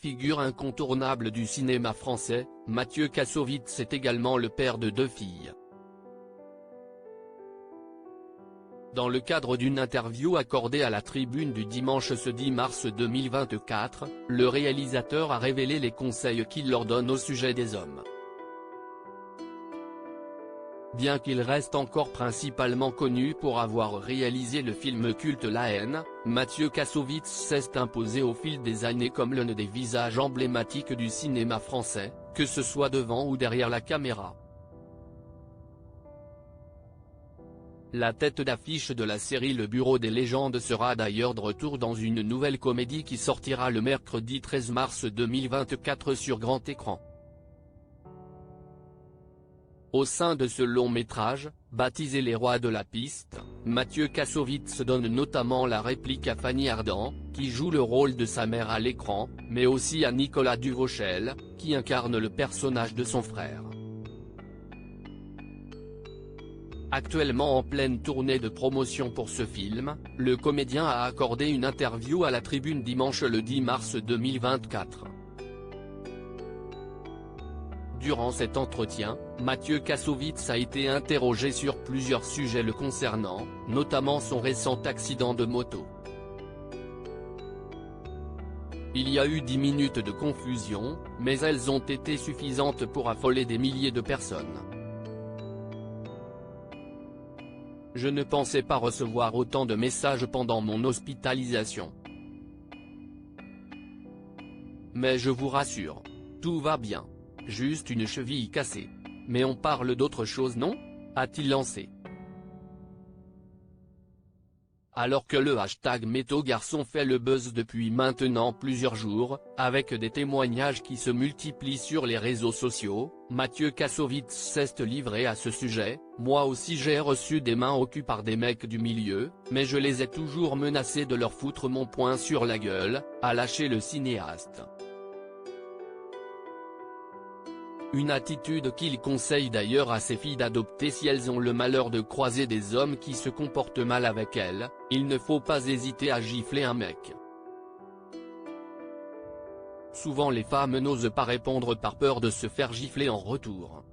figure incontournable du cinéma français, Mathieu Kassovitz est également le père de 2 filles. Dans le cadre d'une interview accordée à la Tribune du dimanche ce 10 mars 2024, le réalisateur a révélé les conseils qu'il leur donne au sujet des hommes. Bien qu'il reste encore principalement connu pour avoir réalisé le film culte La Haine, Mathieu Kassovitz s'est imposé au fil des années comme l'un des visages emblématiques du cinéma français, que ce soit devant ou derrière la caméra. La tête d'affiche de la série Le Bureau des légendes sera d'ailleurs de retour dans une nouvelle comédie qui sortira le mercredi 13 mars 2024 sur grand écran. Au sein de ce long métrage, baptisé Les Rois de la Piste, Mathieu Kassovitz donne notamment la réplique à Fanny Ardant, qui joue le rôle de sa mère à l'écran, mais aussi à Nicolas Duvauchel, qui incarne le personnage de son frère. Actuellement en pleine tournée de promotion pour ce film, le comédien a accordé une interview à la Tribune dimanche le 10 mars 2024. Durant cet entretien, Mathieu Kassovitz a été interrogé sur plusieurs sujets le concernant, notamment son récent accident de moto. Il y a eu 10 minutes de confusion, mais elles ont été suffisantes pour affoler des milliers de personnes. Je ne pensais pas recevoir autant de messages pendant mon hospitalisation. Mais je vous rassure, tout va bien. Juste une cheville cassée. Mais on parle d'autre chose, non ? A-t-il lancé. Alors que le hashtag #MétoGarçon fait le buzz depuis maintenant plusieurs jours, avec des témoignages qui se multiplient sur les réseaux sociaux, Mathieu Kassovitz s'est livré à ce sujet. Moi aussi j'ai reçu des mains au cul par des mecs du milieu, mais je les ai toujours menacés de leur foutre mon poing sur la gueule, a lâché le cinéaste. Une attitude qu'il conseille d'ailleurs à ses filles d'adopter si elles ont le malheur de croiser des hommes qui se comportent mal avec elles. Il ne faut pas hésiter à gifler un mec. Souvent les femmes n'osent pas répondre par peur de se faire gifler en retour.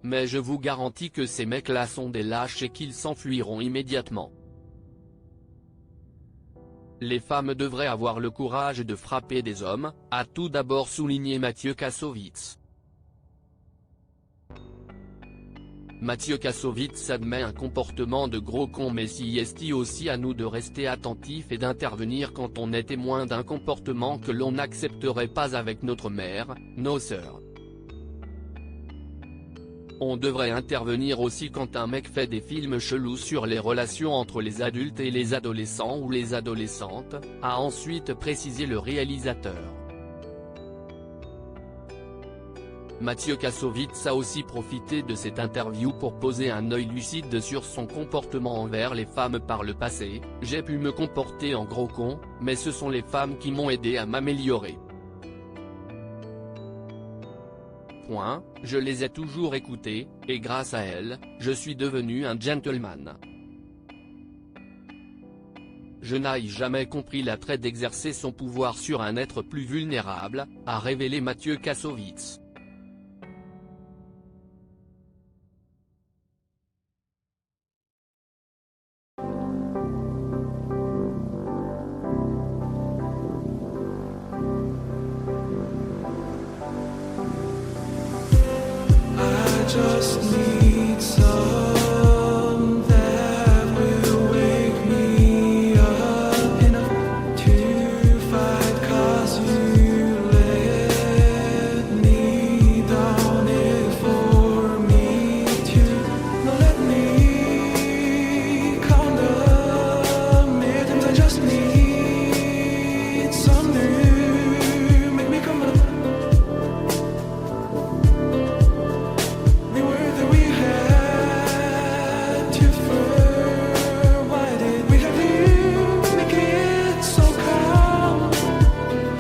Mais je vous garantis que ces mecs-là sont des lâches et qu'ils s'enfuiront immédiatement. Les femmes devraient avoir le courage de frapper des hommes, a tout d'abord souligné Mathieu Kassovitz. Mathieu Kassovitz admet un comportement de gros con, mais s'y est aussi à nous de rester attentifs et d'intervenir quand on est témoin d'un comportement que l'on n'accepterait pas avec notre mère, nos sœurs. On devrait intervenir aussi quand un mec fait des films chelous sur les relations entre les adultes et les adolescents ou les adolescentes, a ensuite précisé le réalisateur. Mathieu Kassovitz a aussi profité de cette interview pour poser un œil lucide sur son comportement envers les femmes par le passé. J'ai pu me comporter en gros con, mais ce sont les femmes qui m'ont aidé à m'améliorer. Je les ai toujours écoutées, et grâce à elles, je suis devenu un gentleman. Je n'ai jamais compris l'attrait d'exercer son pouvoir sur un être plus vulnérable, a révélé Mathieu Kassovitz. Just need